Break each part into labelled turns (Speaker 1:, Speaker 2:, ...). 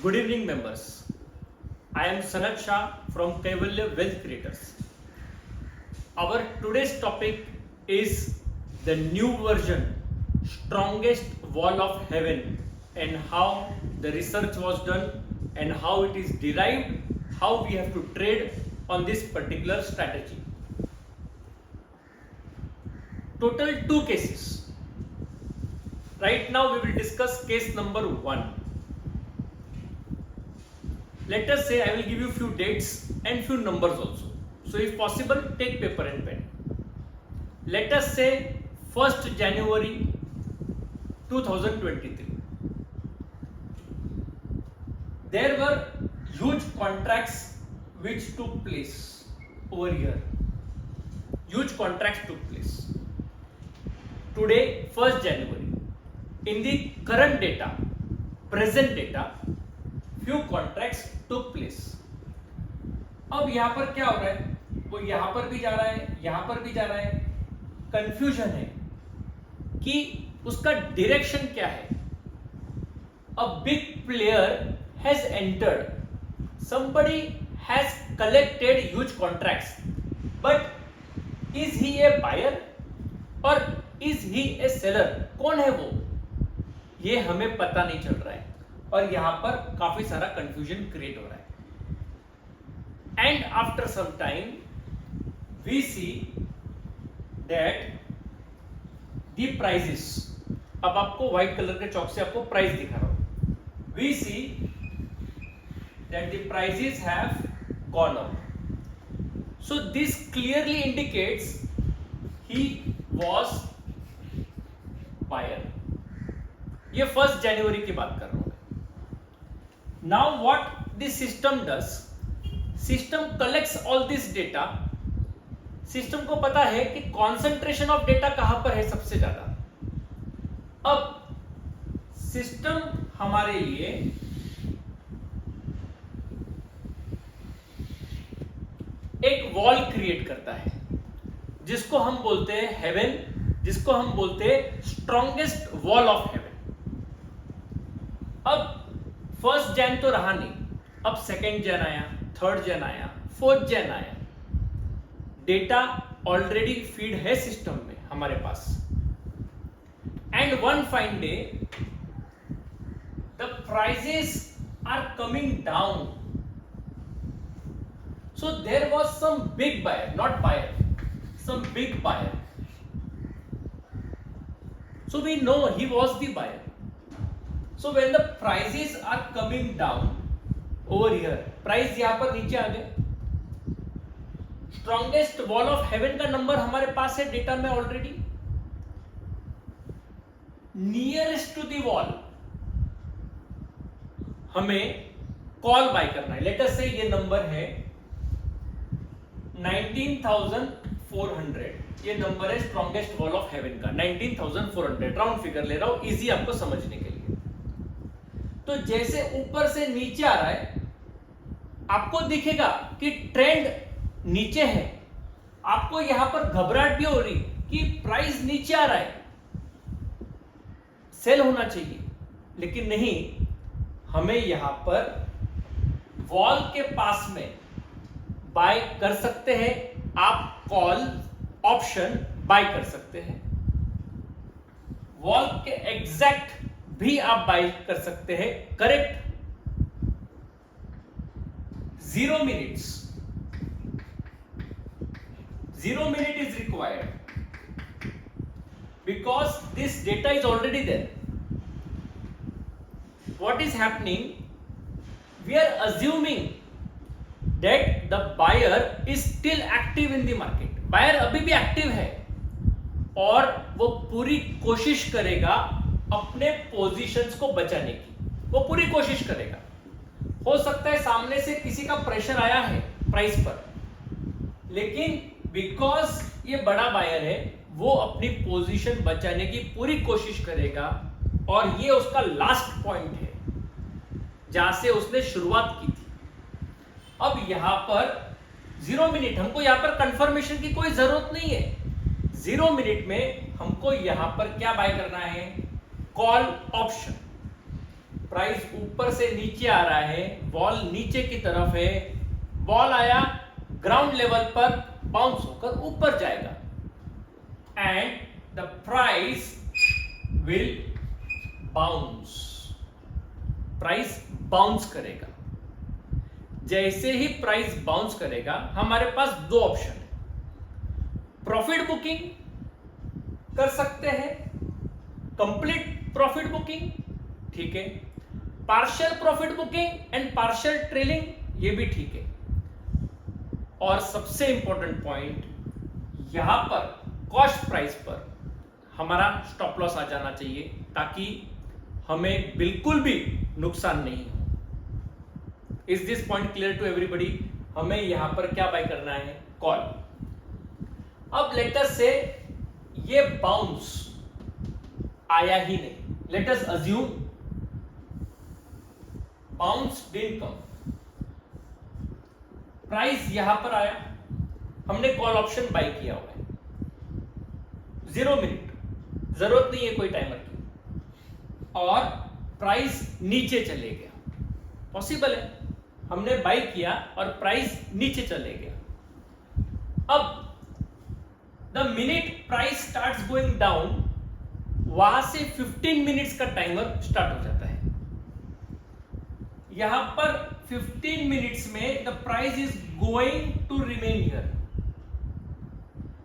Speaker 1: Good evening, members. I am Sanat Shah from Kaivalya Wealth Creators. Our today's topic is the new version, strongest wall of heaven, and how the research was done and how it is derived, how we have to trade on this particular strategy. Total 2 cases. Right now we will discuss case number 1. Let us say I will give you few dates and few numbers also. So if possible, take paper and pen. Let us say 1st January 2023. There were huge contracts which took place over here. Huge contracts took place. Today, 1st January. In the current data, present data, few contracts took place. अब यहां पर क्या हो रहा है, वो यहां पर भी जा रहा है, यहां पर भी जा रहा है. कंफ्यूजन है कि उसका डायरेक्शन क्या है. A big player has entered. Somebody has collected huge contracts, but is he a buyer or is he a seller? कौन है वो, ये हमें पता नहीं चल रहा है और यहां पर काफी सारा कंफ्यूजन क्रिएट हो रहा है. And after some time we see that the prices, अब आपको व्हाइट कलर के चौक से आपको प्राइस दिखा रहा हूं. We see that the prices have gone up. So this clearly indicates he was buyer. ये 1st जनवरी की बात कर रहा हूं. Now what this system does, system collects all this data. System को पता है कि कॉन्सेंट्रेशन ऑफ डेटा कहां पर है सबसे ज्यादा. अब सिस्टम हमारे लिए एक वॉल क्रिएट करता है जिसको हम बोलते हैं हेवन, जिसको हम बोलते हैं स्ट्रॉन्गेस्ट वॉल ऑफ हेवन. अब 1st जैन तो रहा नहीं, अब 2nd जैन आया, 3rd जैन आया, 4th जैन आया. डेटा ऑलरेडी फीड है सिस्टम में हमारे पास. And one fine day the prices are coming down. So there was some big buyer, not buyer, some big buyer. So we know he was the buyer. So when the prices are coming down over here, price यहां पर नीचे आ गए. Strongest wall of heaven का number हमारे पास है data में already. Nearest to the wall हमें कॉल बाय करना है. लेट अस से ये नंबर है 19,400. ये नंबर है स्ट्रॉन्गेस्ट वॉल ऑफ हेवन का 19,400. राउंड फिगर ले रहा हूं इजी आपको समझने के लिए. तो जैसे ऊपर से नीचे आ रहा है आपको दिखेगा कि ट्रेंड नीचे है. आपको यहां पर घबराहट भी हो रही कि प्राइस नीचे आ रहा है, सेल होना चाहिए. लेकिन नहीं, हमें यहां पर वॉल के पास में बाय कर सकते हैं. आप कॉल ऑप्शन बाय कर सकते हैं. वॉल के एग्जैक्ट भी आप बाय कर सकते हैं. Correct 0 minutes. 0 minute is required because this data is already there. What is happening? We are assuming that the buyer is still active in the market. Buyer अभी भी एक्टिव है और वो पूरी कोशिश करेगा अपने पोजीशंस को बचाने की. वो पूरी कोशिश करेगा. हो सकता है सामने से किसी का प्रेशर आया है प्राइस पर, लेकिन बिकॉज ये बड़ा बायर है वो अपनी पोजीशन बचाने की पूरी कोशिश करेगा. और ये उसका लास्ट पॉइंट है जहां से उसने शुरुआत की थी. अब यहां पर 0 मिनट, हमको यहां पर कंफर्मेशन की कोई जरूरत नहीं है. 0 मिनट में हमको यहां पर क्या बाय करना है, कॉल ऑप्शन. प्राइस ऊपर से नीचे आ रहा है, वॉल नीचे की तरफ है, बॉल आया ग्राउंड लेवल पर, बाउंस होकर ऊपर जाएगा and the price will bounce, price bounce करेगा। जैसे ही प्राइस बाउंस करेगा हमारे पास दो ऑप्शन है, प्रॉफिट बुकिंग कर सकते हैं, कंप्लीट प्रॉफिट बुकिंग, ठीक है, partial profit booking and partial trailing, ये भी ठीक है। और सबसे इंपॉर्टेंट पॉइंट, यहां पर कॉस्ट प्राइस पर हमारा स्टॉप लॉस आ जाना चाहिए ताकि हमें बिल्कुल भी नुकसान नहीं हो। Is this point clear to everybody? हमें यहां पर क्या बाय करना है? कॉल। अब लेट अस से ये बाउंस आया ही नहीं, let us assume bounce didn't come, price यहां पर आया, हमने कॉल ऑप्शन बाय किया हुआ है, 0 मिनट, जरूरत नहीं है कोई टाइमर की, और प्राइस नीचे चले गया, पॉसिबल है, हमने बाय किया और प्राइस नीचे चले गया। अब the minute price starts going down, वहां से 15 मिनट्स का टाइमर स्टार्ट हो जाता है। यहां पर 15 मिनट्स में the price is going to remain here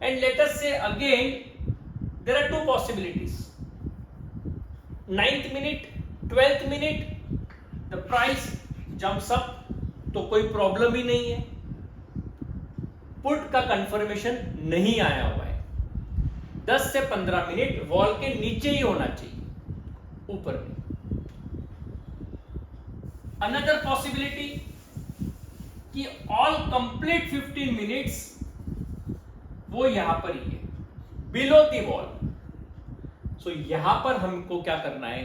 Speaker 1: and let us see again there are 2 possibilities, 9th minute, 12th minute the price jumps up, तो कोई प्रॉब्लम ही नहीं है, पुट का कंफर्मेशन नहीं आया हुआ है, 10 से 15 मिनट वॉल के नीचे ही होना चाहिए, ऊपर नहीं। अनदर पॉसिबिलिटी कि ऑल कंप्लीट 15 मिनट्स वो यहां पर ही है, बिलो द वॉल। सो यहां पर हमको क्या करना है,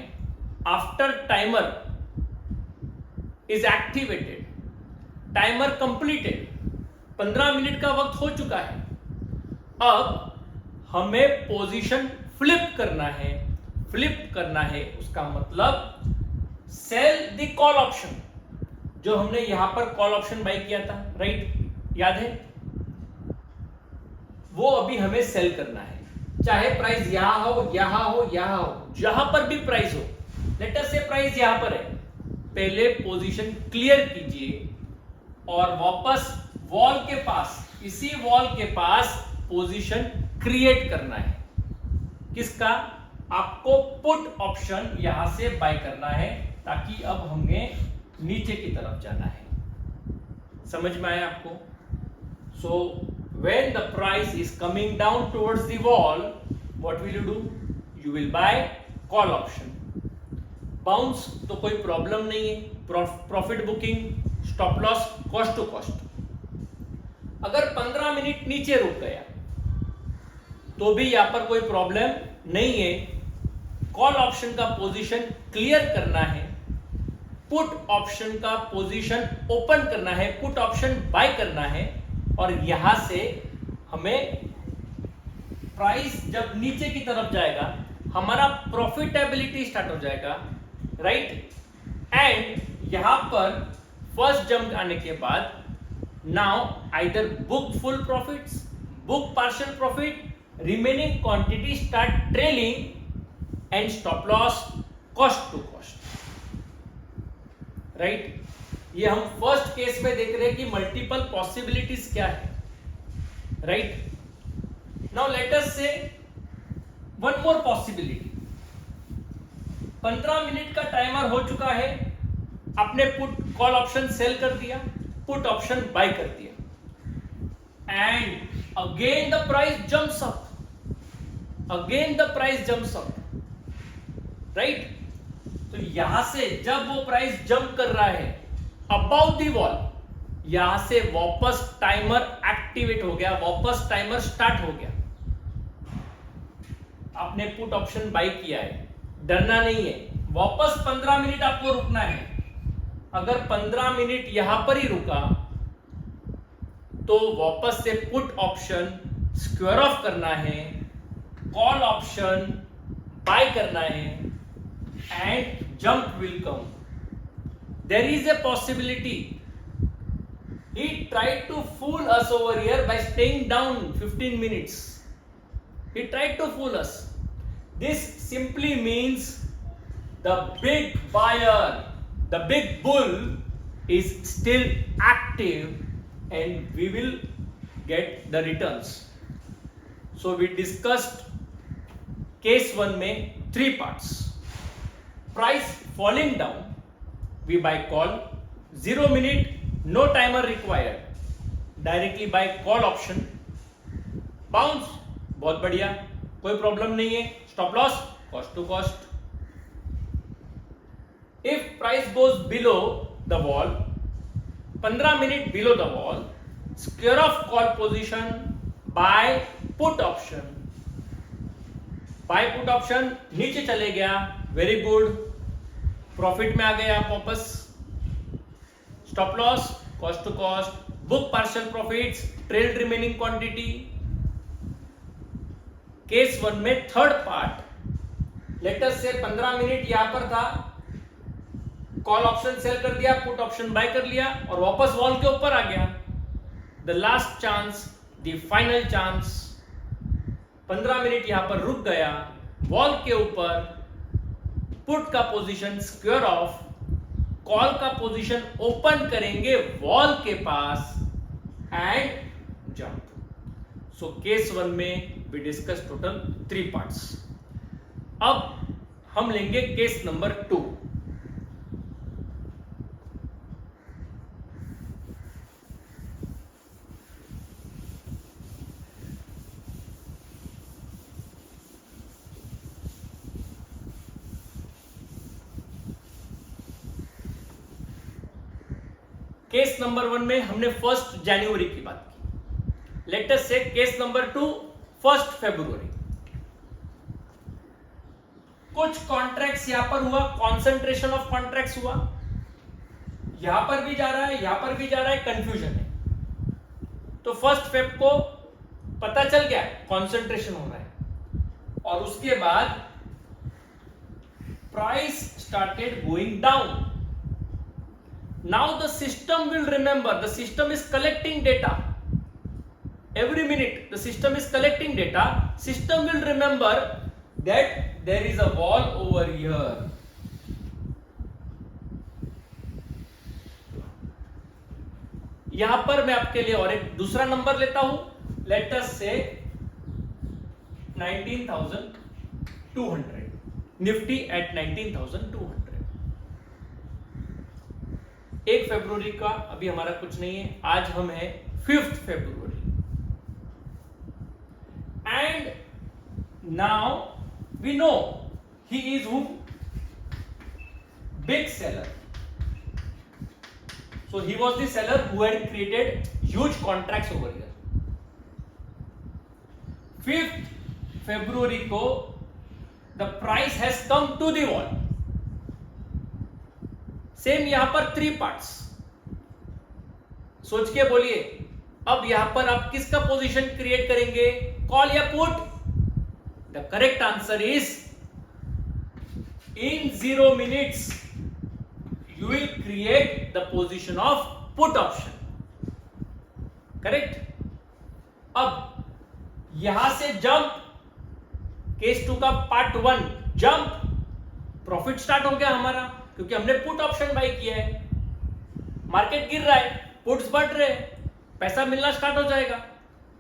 Speaker 1: after timer is activated, timer completed, 15 minute का वक्त हो चुका है, अब हमें पोजीशन फ्लिप करना है। फ्लिप करना है उसका मतलब सेल द कॉल ऑप्शन, जो हमने यहां पर कॉल ऑप्शन बाय किया था, राइट, याद है, वो अभी हमें सेल करना है, चाहे प्राइस यहां हो, यहां हो, यहां हो, जहां पर भी प्राइस हो। लेट अस से प्राइस यहां पर है, पहले पोजीशन क्लियर कीजिए और वापस वॉल के पास, इसी वॉल के पास पोजीशन क्रिएट करना है। किसका? आपको पुट ऑप्शन यहां से बाय करना है, ताकि अब हमें नीचे की तरफ जाना है। समझ में आया आपको? So when the price is coming down towards the wall, what will you do? You will buy call option. Bounce तो कोई प्रॉब्लम नहीं है, profit booking, stop loss, cost to cost. अगर 15 मिनट नीचे रुक गया तो भी यहां पर कोई प्रॉब्लम नहीं है, कॉल ऑप्शन का पोजीशन क्लियर करना है, पुट ऑप्शन का पोजीशन ओपन करना है, पुट ऑप्शन बाय करना है, और यहां से हमें प्राइस जब नीचे की तरफ जाएगा हमारा प्रॉफिटेबिलिटी स्टार्ट हो जाएगा, राइट। एंड यहां पर फर्स्ट जंप आने के बाद now either book full profits, book partial profit, remaining quantity start trailing and stop loss cost to cost, right. ये हम फर्स्ट केस में देख रहे हैं कि मल्टीपल पॉसिबिलिटीज क्या है, राइट। नाउ लेट अस से वन मोर पॉसिबिलिटी, 15 मिनट का टाइमर हो चुका है, आपने पुट कॉल ऑप्शन सेल कर दिया, पुट ऑप्शन बाय कर दिया, and again the price jumps up, again the price jumps up, right. तो यहां से जब वो प्राइस जंप कर रहा है अबाउट द वॉल, यहां से वापस टाइमर एक्टिवेट हो गया, वापस टाइमर स्टार्ट हो गया। आपने पुट ऑप्शन बाय किया है, डरना नहीं है, वापस 15 मिनट आपको रुकना है। अगर 15 मिनट यहां पर ही रुका तो वापस से पुट ऑप्शन स्क्वायर ऑफ करना है, कॉल ऑप्शन बाय करना है, and jump will come. There is a possibility he tried to fool us over here by staying down 15 minutes. He tried to fool us. This simply means the big buyer, the big bull is still active and we will get the returns. So we discussed case 1 में 3 parts. Price falling down, we buy call, 0 minute, no timer required, directly buy call option. Bounce, बहुत बढ़िया, कोई problem नहीं है. Stop loss, cost to cost. If price goes below the wall, 15 minute below the wall, square of call position, buy put option. Buy put option नीचे चले गया, very good, profit में आ गए आप वापस. Stop loss, cost to cost, book partial profits, trade remaining quantity. Case 1 में third part, late us से 15 minute यहां पर था, कॉल ऑप्शन सेल कर दिया, पुट ऑप्शन बाय कर लिया और वापस वॉल के ऊपर आ गया. The last chance, the final chance, 15 minute यहां पर रुक गया, वॉल के ऊपर, पुट का पोजीशन स्क्वायर ऑफ, कॉल का पोजीशन ओपन करेंगे वॉल के पास एंड जंप. सो केस 1 में वी डिस्कस टोटल 3 पार्ट्स. अब हम लेंगे केस नंबर 2. केस नंबर 1 में हमने 1 जनवरी की बात की. लेट अस से केस नंबर 2 1 फरवरी. कुछ कॉन्ट्रैक्ट्स यहां पर हुआ, कॉन्सेंट्रेशन ऑफ कॉन्ट्रैक्ट्स हुआ, यहां पर भी जा रहा है, यहां पर भी जा रहा है, कंफ्यूजन है. तो 1 फेब को पता चल गया कॉन्सेंट्रेशन हो रहा है और उसके बाद price started going down. Now the system will remember, the system is collecting data. Every minute the system is collecting data. System will remember that there is a wall over here. यहां पर मैं आपके लिए और एक दूसरा number लेता हूं. Let us say 19,200. Nifty at 19,200. 1 फरवरी का अभी हमारा कुछ नहीं है, आज हम है 5th फरवरी. And now we know he is who, big seller. So he was the seller who had created huge contracts over here. 5th फरवरी को the price has come to the wall. Same यहां पर 3 parts. सोच के बोलिए, अब यहां पर आप किसका पोजीशन क्रिएट करेंगे, कॉल या put? The correct answer is in 0 minutes you will create the position of put option. Correct. अब यहां से जंप, केस 2 का पार्ट 1 जंप, प्रॉफिट स्टार्ट हो गया हमारा क्योंकि हमने पुट ऑप्शन बाय किया है. मार्केट गिर रहा है, पुट्स बढ़ रहे हैं, पैसा मिलना स्टार्ट हो जाएगा.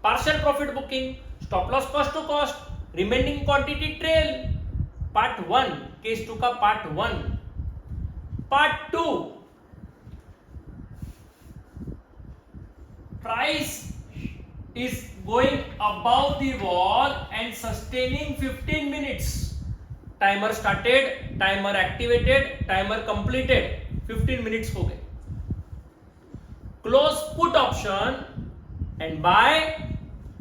Speaker 1: Partial profit booking, stop loss, cost to cost, remaining quantity trail. Part 1, case 2 का part 1. Part 2, price is going above the wall and sustaining 15 minutes. Timer started, timer activated, timer completed. 15 minutes हो गए. Close put option and buy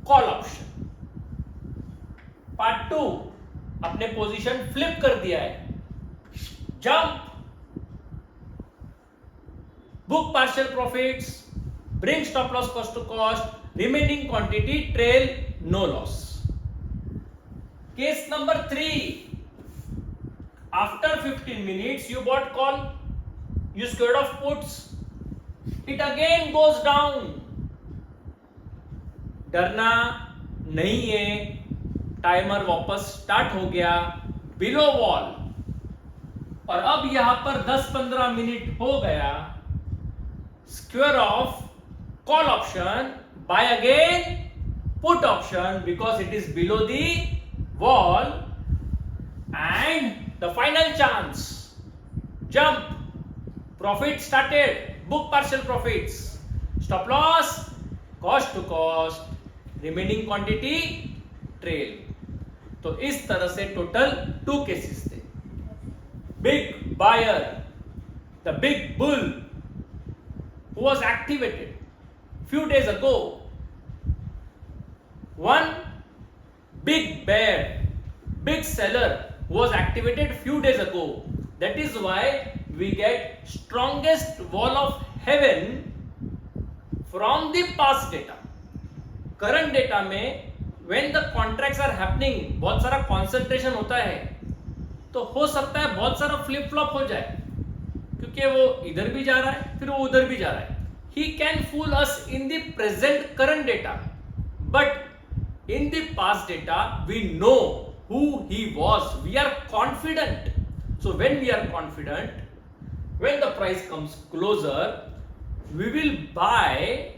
Speaker 1: call option. Part 2, अपने position flip कर दिया है. Jump, book partial profits, bring stop loss, cost to cost, remaining quantity trail, no loss. Case number 3, After 15 minutes, you bought call, you squared off puts, it again goes down. डरना नहीं है, timer वापस start हो गया below wall, और अब यहां पर 10-15 मिनट हो गया. Square off call option, buy again put option because it is below the wall, and the final chance, jump, profit started, book partial profits, stop loss, cost to cost, remaining quantity trail. तो इस तरह से total 2 cases थे. Big buyer, the big bull who was activated few days ago. One big bear, big seller who was activated few days ago. That is why we get strongest wall of heaven from the past data. Current data में when the contracts are happening, बहुत सारा concentration होता है, तो हो सकता है बहुत सारा फ्लिप फ्लॉप हो जाए, क्योंकि वो इधर भी जा रहा है फिर वो उधर भी जा रहा है. He can fool us in the present current data, but in the past data we know who he was, we are confident. So when we are confident, when the price comes closer, we will buy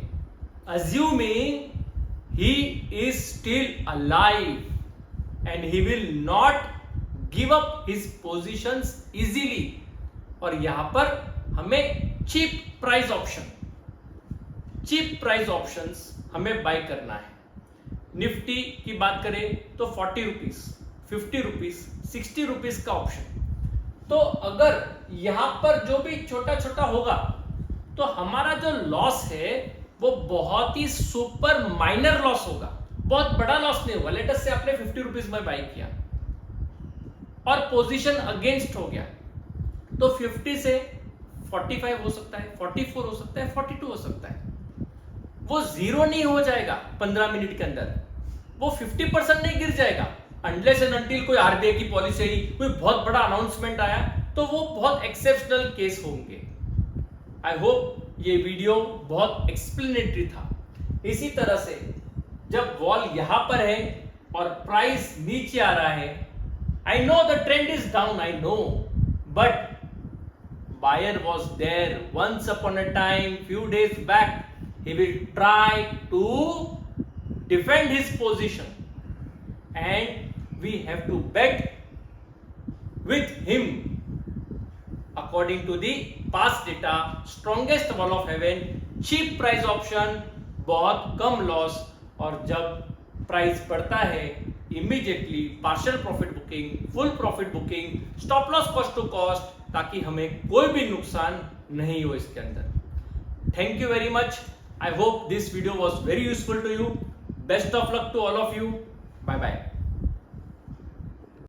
Speaker 1: assuming he is still alive and he will not give up his positions easily. और यहां पर हमें cheap price options हमें bye करना है. Nifty की बात करें तो 40 रुपीज, 50 रुपीज, 60 रुपीज का ऑप्शन. तो अगर यहां पर जो भी छोटा छोटा होगा तो हमारा जो लॉस है वो बहुत ही सुपर माइनर लॉस होगा, बहुत बड़ा लॉस नहीं होगा. लेटेस्ट से आपने 50 रुपीज में बाय किया और पोजीशन अगेंस्ट हो गया, तो 50 से 45 हो सकता है, 44 हो सकता है, 42 हो सकता है. वो जीरो नहीं हो जाएगा 15 मिनट के अंदर, वो 50% नहीं गिर जाएगा अनलेस एंड अनटिल कोई आरबीआई की पॉलिसी आई, कोई बहुत बड़ा अनाउंसमेंट आया, तो वो बहुत एक्सेप्शनल केस होंगे. आई होप ये वीडियो बहुत एक्सप्लेनेटरी था. इसी तरह से जब वॉल यहां पर है और प्राइस नीचे आ रहा है, I know the trend is down, I know, but buyer was there once upon a time, few days back. He will try to defend his position, and we have to bet with him according to the past data. Strongest wall of heaven, cheap price option, बहुत कम loss, और जब price बढ़ता है immediately partial profit booking, full profit booking, stop loss cost to cost, ताकि हमें कोई भी नुकसान नहीं हो इसके अंदर. Thank you very much. I hope this video was very useful to you. Best of luck to all of you. Bye bye.